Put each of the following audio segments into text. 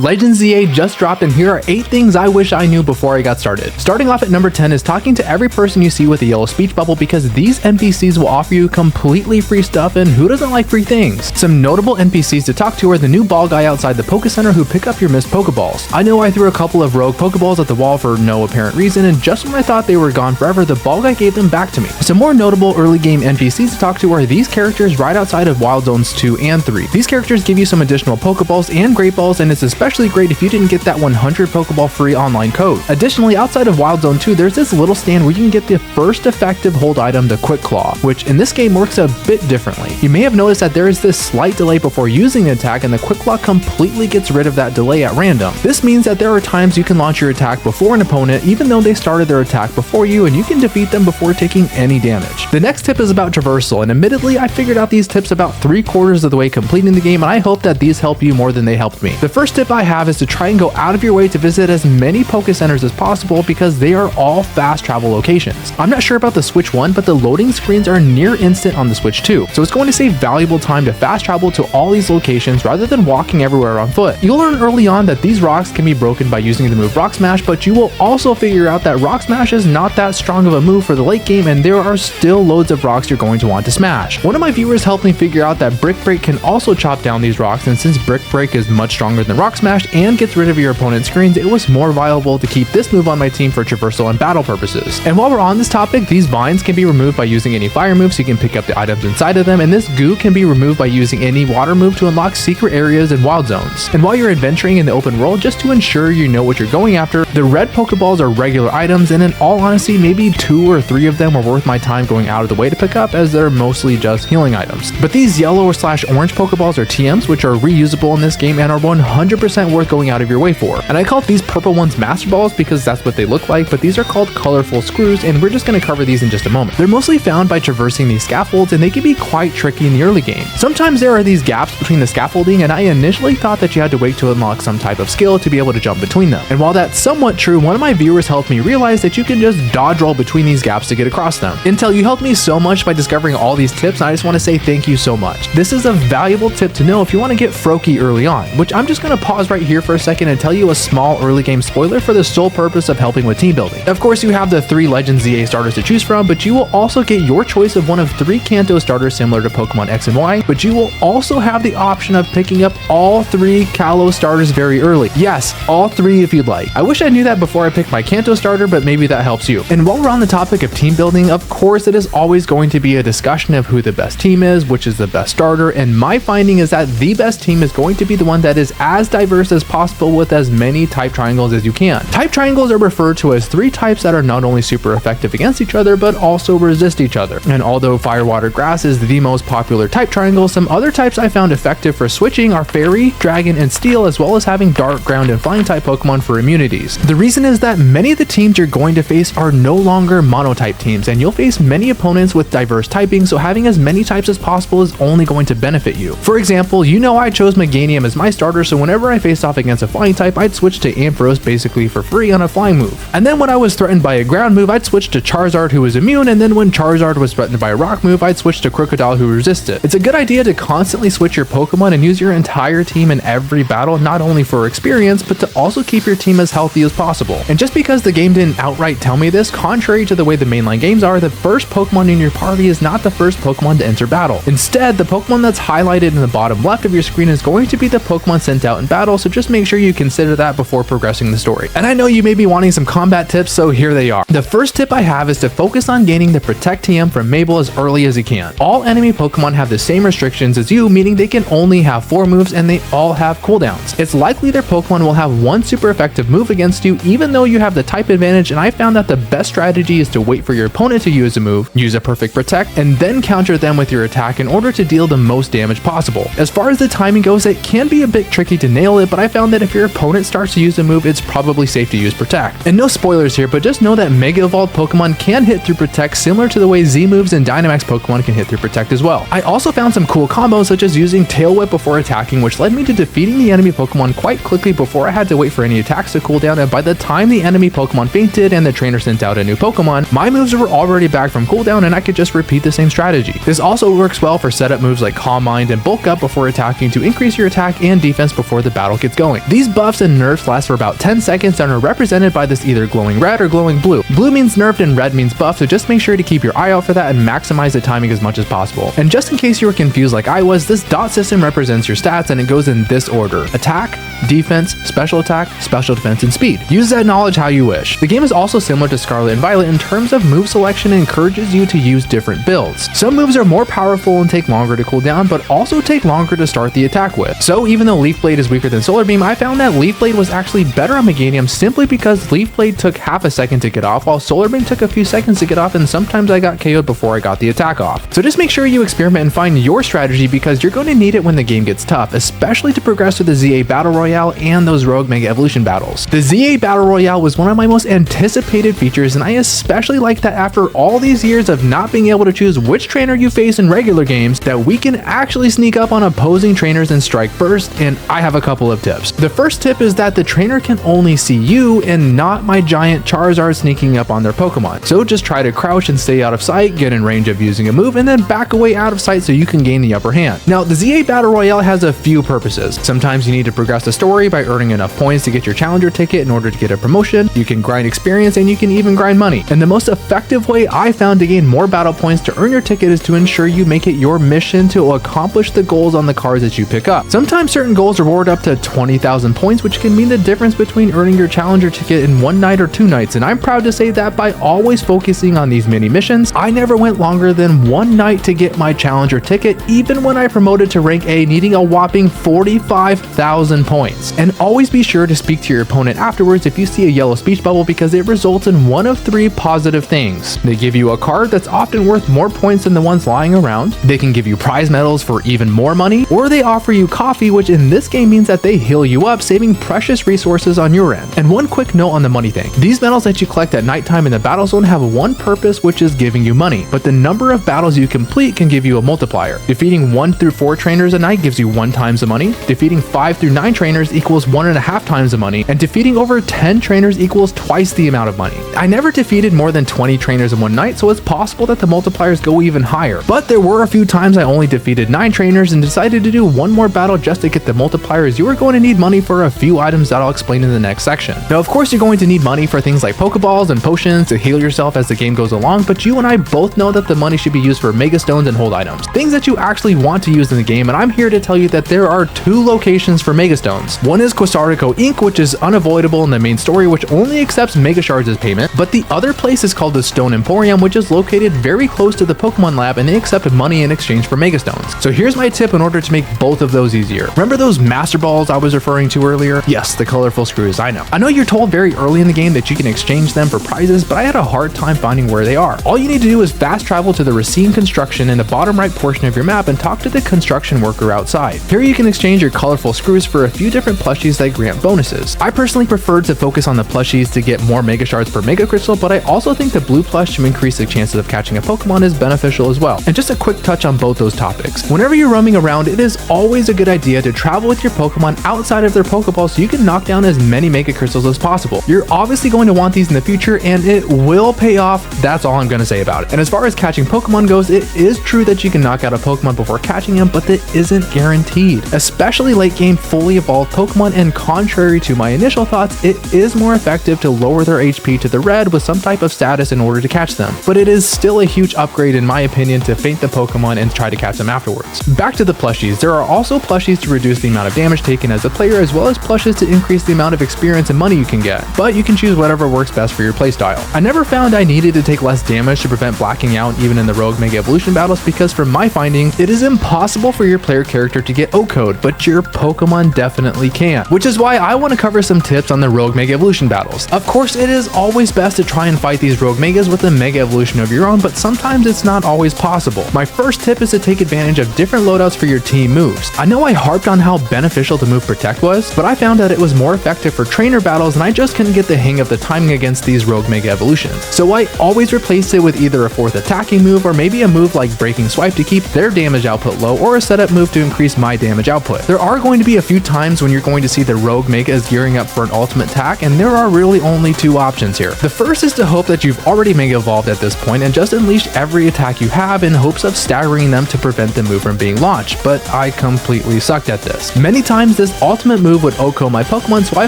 Legends ZA just dropped, and here are 8 things I wish I knew before I got started. Starting off at number 10 is talking to every person you see with a yellow speech bubble, because these NPCs will offer you completely free stuff, and who doesn't like free things? Some notable NPCs to talk to are the new ball guy outside the Poke Center who pick up your missed Pokeballs. I know I threw a couple of rogue Pokeballs at the wall for no apparent reason, and just when I thought they were gone forever, the ball guy gave them back to me. Some more notable early game NPCs to talk to are these characters right outside of Wild Zones 2 and 3. These characters give you some additional Pokeballs and Great Balls, and it's especially great if you didn't get that 100 Pokeball free online code. Additionally, outside of Wild Zone 2, there's this little stand where you can get the first effective hold item, the Quick Claw, which in this game works a bit differently. You may have noticed that there is this slight delay before using an attack, and the Quick Claw completely gets rid of that delay at random. This means that there are times you can launch your attack before an opponent, even though they started their attack before you, and you can defeat them before taking any damage. The next tip is about Traversal, and admittedly, I figured out these tips about 3/4 of the way completing the game, and I hope that these help you more than they helped me. The first tip I have is to try and go out of your way to visit as many Poke Centers as possible, because they are all fast travel locations. I'm not sure about the Switch 1, but the loading screens are near instant on the Switch 2, so it's going to save valuable time to fast travel to all these locations rather than walking everywhere on foot. You'll learn early on that these rocks can be broken by using the move Rock Smash, but you will also figure out that Rock Smash is not that strong of a move for the late game, and there are still loads of rocks you're going to want to smash. One of my viewers helped me figure out that Brick Break can also chop down these rocks, and since Brick Break is much stronger than Rock Smash and gets rid of your opponent's screens, it was more viable to keep this move on my team for traversal and battle purposes. And while we're on this topic, these vines can be removed by using any fire move so you can pick up the items inside of them, and this goo can be removed by using any water move to unlock secret areas and wild zones. And while you're adventuring in the open world, just to ensure you know what you're going after, the red Pokeballs are regular items, and in all honesty, maybe 2 or 3 of them are worth my time going out of the way to pick up, as they're mostly just healing items. But these yellow/orange Pokeballs are TMs, which are reusable in this game and are 100% worth going out of your way for. And I call these purple ones Master Balls because that's what they look like, but these are called colorful screws, and we're just going to cover these in just a moment. They're mostly found by traversing these scaffolds, and they can be quite tricky in the early game. Sometimes there are these gaps between the scaffolding, and I initially thought that you had to wait to unlock some type of skill to be able to jump between them. And while that's somewhat true, one of my viewers helped me realize that you can just dodge roll between these gaps to get across them. Intel, you helped me so much by discovering all these tips, and I just want to say thank you so much. This is a valuable tip to know if you want to get Froakie early on, which I'm just going to pause right here for a second and tell you a small early game spoiler for the sole purpose of helping with team building. Of course, you have the 3 Legends ZA starters to choose from, but you will also get your choice of one of 3 Kanto starters similar to Pokemon X and Y, but you will also have the option of picking up all 3 Kalos starters very early. Yes, all 3 if you'd like. I wish I knew that before I picked my Kanto starter, but maybe that helps you. And while we're on the topic of team building, of course it is always going to be a discussion of who the best team is, which is the best starter, and my finding is that the best team is going to be the one that is as diverse as possible with as many type triangles as you can. Type triangles are referred to as 3 types that are not only super effective against each other, but also resist each other. And although Fire, Water, Grass is the most popular type triangle, some other types I found effective for switching are Fairy, Dragon, and Steel, as well as having Dark, Ground, and Flying type Pokemon for immunities. The reason is that many of the teams you're going to face are no longer monotype teams, and you'll face many opponents with diverse typing, so having as many types as possible is only going to benefit you. For example, you know I chose Meganium as my starter, so whenever I faced off against a flying type, I'd switch to Ampharos basically for free on a flying move. And then when I was threatened by a ground move, I'd switch to Charizard, who was immune, and then when Charizard was threatened by a rock move, I'd switch to Crocodile, who resisted. It's a good idea to constantly switch your Pokemon and use your entire team in every battle, not only for experience, but to also keep your team as healthy as possible. And just because the game didn't outright tell me this, contrary to the way the mainline games are, the first Pokemon in your party is not the first Pokemon to enter battle. Instead, the Pokemon that's highlighted in the bottom left of your screen is going to be the Pokemon sent out in battle, so just make sure you consider that before progressing the story. And I know you may be wanting some combat tips, so here they are. The first tip I have is to focus on gaining the Protect TM from Mabel as early as you can. All enemy Pokemon have the same restrictions as you, meaning they can only have 4 moves and they all have cooldowns. It's likely their Pokemon will have one super effective move against you, even though you have the type advantage, and I found that the best strategy is to wait for your opponent to use a move, use a perfect Protect, and then counter them with your attack in order to deal the most damage possible. As far as the timing goes, it can be a bit tricky to nail it, but I found that if your opponent starts to use a move, it's probably safe to use Protect. And no spoilers here, but just know that Mega Evolved Pokemon can hit through Protect similar to the way Z moves and Dynamax Pokemon can hit through Protect as well. I also found some cool combos such as using Tail Whip before attacking, which led me to defeating the enemy Pokemon quite quickly before I had to wait for any attacks to cool down, and by the time the enemy Pokemon fainted and the trainer sent out a new Pokemon, my moves were already back from cooldown and I could just repeat the same strategy. This also works well for setup moves like Calm Mind and Bulk Up before attacking to increase your attack and defense before the battle battle gets going. These buffs and nerfs last for about 10 seconds and are represented by this either glowing red or glowing blue. Blue means nerfed and red means buff, so just make sure to keep your eye out for that and maximize the timing as much as possible. And just in case you were confused like I was, this dot system represents your stats and it goes in this order: attack, defense, special attack, special defense, and speed. Use that knowledge how you wish. The game is also similar to Scarlet and Violet in terms of move selection and encourages you to use different builds. Some moves are more powerful and take longer to cool down, but also take longer to start the attack with. So even though Leaf Blade is weaker than Solar Beam, I found that Leaf Blade was actually better on Meganium simply because Leaf Blade took half a second to get off, while Solar Beam took a few seconds to get off, and sometimes I got KO'd before I got the attack off. So just make sure you experiment and find your strategy because you're going to need it when the game gets tough, especially to progress through the ZA Battle Royale and those Rogue Mega Evolution battles. The ZA Battle Royale was one of my most anticipated features, and I especially like that after all these years of not being able to choose which trainer you face in regular games, that we can actually sneak up on opposing trainers and strike first, and I have a couple of tips. The first tip is that the trainer can only see you and not my giant Charizard sneaking up on their Pokemon. So just try to crouch and stay out of sight, get in range of using a move, and then back away out of sight so you can gain the upper hand. Now, the ZA Battle Royale has a few purposes. Sometimes you need to progress the story by earning enough points to get your challenger ticket in order to get a promotion. You can grind experience and you can even grind money. And the most effective way I found to gain more battle points to earn your ticket is to ensure you make it your mission to accomplish the goals on the cards that you pick up. Sometimes certain goals reward up to 20,000 points, which can mean the difference between earning your challenger ticket in one night or 2 nights. And I'm proud to say that by always focusing on these mini missions, I never went longer than 1 night to get my challenger ticket, even when I promoted to rank A, needing a whopping 45,000 points. And always be sure to speak to your opponent afterwards if you see a yellow speech bubble, because it results in one of 3 positive things. They give you a card that's often worth more points than the ones lying around, they can give you prize medals for even more money, or they offer you coffee, which in this game means that they heal you up, saving precious resources on your end. And one quick note on the money thing. These medals that you collect at nighttime in the battle zone have one purpose, which is giving you money, but the number of battles you complete can give you a multiplier. Defeating 1 through 4 trainers a night gives you 1 times the money, defeating 5 through 9 trainers equals 1.5 times the money, and defeating over 10 trainers equals twice the amount of money. I never defeated more than 20 trainers in one night, so it's possible that the multipliers go even higher, but there were a few times I only defeated 9 trainers and decided to do 1 more battle just to get the multipliers. You are going to need money for a few items that I'll explain in the next section. Now, of course, you're going to need money for things like Pokeballs and potions to heal yourself as the game goes along, but you and I both know that the money should be used for Mega Stones and hold items, things that you actually want to use in the game, and I'm here to tell you that there are 2 locations for Mega Stones. One is Quasarico Inc., which is unavoidable in the main story, which only accepts Mega Shards as payment, but the other place is called the Stone Emporium, which is located very close to the Pokemon Lab, and they accept money in exchange for Mega Stones. So here's my tip in order to make both of those easier. Remember those Master Balls I was referring to earlier? Yes, the colorful screws, I know. I know you're told very early in the game that you can exchange them for prizes, but I had a hard time finding where they are. All you need to do is fast travel to the Racine Construction in the bottom right portion of your map and talk to the construction worker outside. Here you can exchange your colorful screws for a few different plushies that grant bonuses. I personally preferred to focus on the plushies to get more Mega Shards per Mega Crystal, but I also think the blue plush to increase the chances of catching a Pokemon is beneficial as well. And just a quick touch on both those topics. Whenever you're roaming around, it is always a good idea to travel with your Pokemon outside of their Pokeball so you can knock down as many Mega Crystals as possible. You're obviously going to want these in the future, and it will pay off. That's all I'm going to say about it. And as far as catching Pokemon goes, it is true that you can knock out a Pokemon before catching him, but that isn't guaranteed, especially late game fully evolved Pokemon, and contrary to my initial thoughts, it is more effective to lower their HP to the red with some type of status in order to catch them. But it is still a huge upgrade in my opinion to faint the Pokemon and try to catch them afterwards. Back to the plushies. There are also plushies to reduce the amount of damage taken as a player, as well as plushes to increase the amount of experience and money you can get, but you can choose whatever works best for your playstyle. I never found I needed to take less damage to prevent blacking out even in the Rogue Mega Evolution battles, because from my finding, it is impossible for your player character to get O-code, but your Pokemon definitely can, which is why I want to cover some tips on the Rogue Mega Evolution battles. Of course, it is always best to try and fight these Rogue Megas with a Mega Evolution of your own, but sometimes it's not always possible. My first tip is to take advantage of different loadouts for your team moves. I know I harped on how beneficial the move Protect was, but I found that it was more effective for trainer battles, and I just couldn't get the hang of the timing against these Rogue Mega Evolutions. So I always replaced it with either a 4th attacking move or maybe a move like Breaking Swipe to keep their damage output low, or a setup move to increase my damage output. There are going to be a few times when you're going to see the Rogue Megas gearing up for an ultimate attack, and there are really only 2 options here. The first is to hope that you've already Mega Evolved at this point and just unleash every attack you have in hopes of staggering them to prevent the move from being launched, but I completely sucked at this. Many times times this ultimate move would OHKO my Pokemon, so I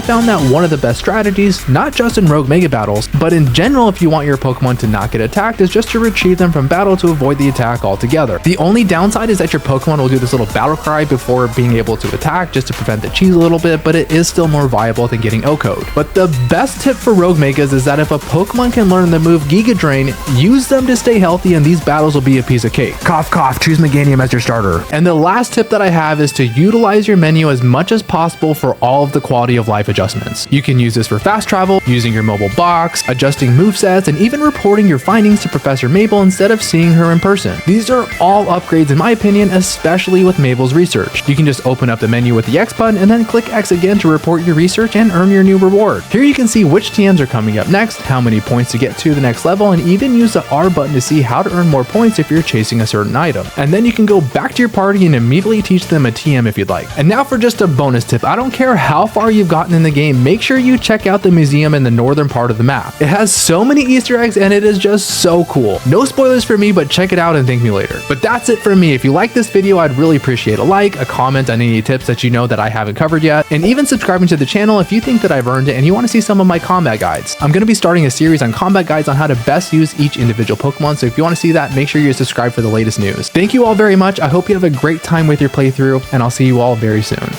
found that one of the best strategies, not just in rogue mega battles, but in general if you want your Pokemon to not get attacked, is just to retrieve them from battle to avoid the attack altogether. The only downside is that your Pokemon will do this little battle cry before being able to attack just to prevent the cheese a little bit, but it is still more viable than getting OHKO'd. But the best tip for rogue megas is that if a Pokemon can learn the move Giga Drain, use them to stay healthy and these battles will be a piece of cake. Cough cough, choose Meganium as your starter. And the last tip that I have is to utilize your menu as much as possible for all of the quality of life adjustments. You can use this for fast travel, using your mobile box, adjusting movesets, and even reporting your findings to Professor Mabel instead of seeing her in person. These are all upgrades in my opinion, especially with Mabel's research. You can just open up the menu with the X button and then click X again to report your research and earn your new reward. Here you can see which TMs are coming up next, how many points to get to the next level, and even use the R button to see how to earn more points if you're chasing a certain item. And then you can go back to your party and immediately teach them a TM if you'd like. And now for just a bonus tip, I don't care how far you've gotten in the game, make sure you check out the museum in the northern part of the map. It has so many Easter eggs and it is just so cool. No spoilers for me, but check it out and thank me later. But that's it for me. If you like this video, I'd really appreciate a like, a comment on any tips that you know that I haven't covered yet, and even subscribing to the channel if you think that I've earned it and you want to see some of my combat guides. I'm going to be starting a series on combat guides on how to best use each individual Pokemon, so if you want to see that, make sure you're subscribed for the latest news. Thank you all very much. I hope you have a great time with your playthrough, and I'll see you all very soon.